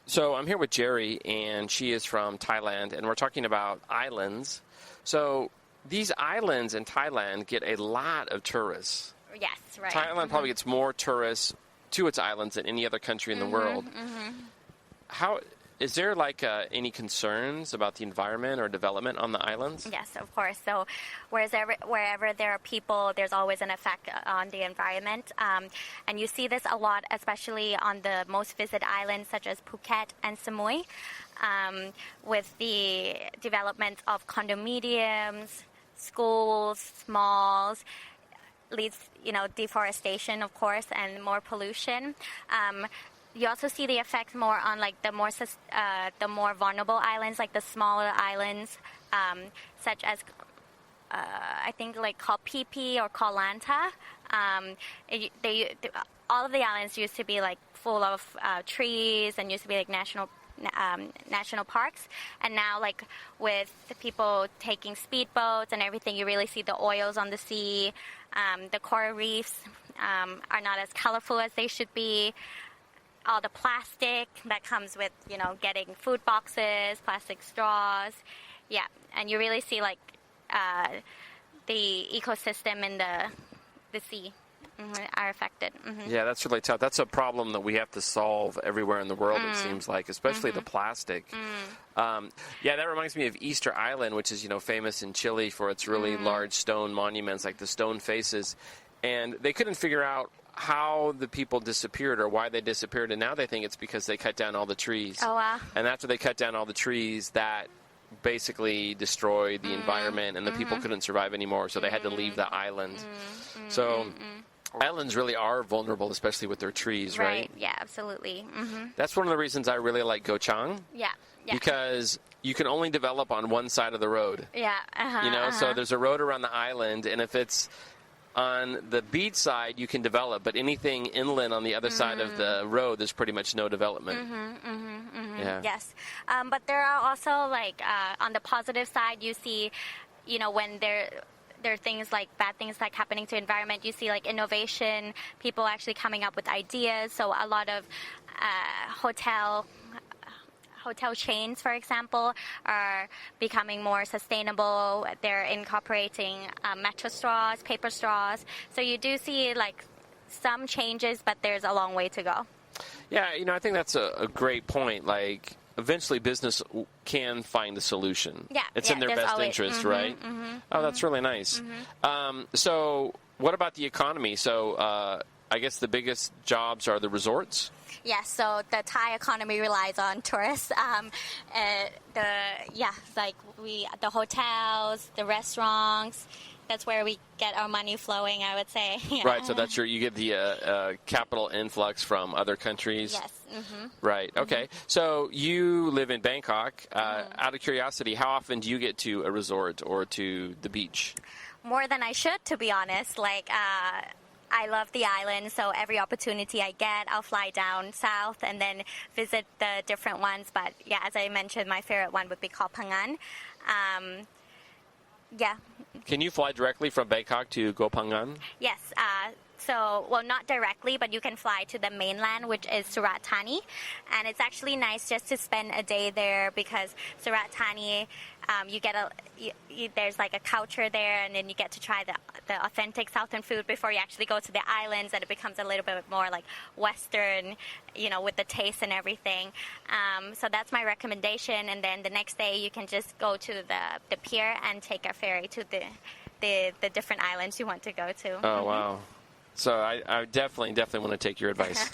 So I'm here with Jerri, and she is from Thailand, and we're talking about islands. So these islands in Thailand get a lot of tourists. Yes, right. Thailand probably gets more tourists to its islands than any other country in the world. How is there any concerns about the environment or development on the islands? Yes, of course. So wherever there are people, there's always an effect on the environment. And you see this a lot, especially on the most visited islands such as Phuket and Samui, with the development of condominiums, schools, malls, leads, deforestation, of course, and more pollution. You also see the effects more on the more vulnerable islands, like the smaller islands, such as I think called Phi Phi or Koh Lanta. All of the islands used to be full of trees and used to be national parks, and now with the people taking speedboats and everything, you really see the oils on the sea. The coral reefs are not as colorful as they should be. All the plastic that comes with, getting food boxes, plastic straws. Yeah, and you really see the ecosystem in the sea are affected. Yeah, that's really tough. That's a problem that we have to solve everywhere in the world, it seems like, especially the plastic. Yeah, that reminds me of Easter Island, which is, famous in Chile for its really large stone monuments, like the stone faces. And they couldn't figure out how the people disappeared or why they disappeared, and now they think it's because they cut down all the trees. Oh, wow. And after they cut down all the trees, that basically destroyed the environment, and the people couldn't survive anymore, so they had to leave the island. So islands really are vulnerable, especially with their trees, right? Yeah, absolutely. That's one of the reasons I really like go-ekट. Yeah. Because you can only develop on one side of the road. Yeah. So there's a road around the island, and if it's on the beach side, you can develop, but anything inland on the other side of the road, there's pretty much no development. Yeah. Yes. But there are also, on the positive side, you see, when there are things bad things happening to environment, you see innovation, people actually coming up with ideas. So a lot of hotel chains, for example, are becoming more sustainable. They're incorporating metal straws, paper straws. So you do see some changes, but there's a long way to go. Yeah, I think that's a great point. Eventually business can find a solution. Yeah, it's in their best interest, right? Oh, that's really nice. So what about the economy? So I guess the biggest jobs are the resorts? Yes, so the Thai economy relies on tourists. The hotels, the restaurants. That's where we get our money flowing, I would say. Right, so that's you get the capital influx from other countries. Yes. Right. Okay. So you live in Bangkok. Out of curiosity, how often do you get to a resort or to the beach? More than I should, to be honest. I love the island, so every opportunity I get, I'll fly down south and then visit the different ones. But yeah, as I mentioned, my favorite one would be called Phangan. Yeah. Can you fly directly from Bangkok to Go Phangan? Yes. Not directly, but you can fly to the mainland, which is Surat Thani. And it's actually nice just to spend a day there because Surat Thani, there's a culture there, and then you get to try the authentic southern food before you actually go to the islands, and it becomes a little bit more Western, with the taste and everything. So that's my recommendation. And then the next day you can just go to the pier and take a ferry to the different islands you want to go to. Oh, wow. So I definitely want to take your advice.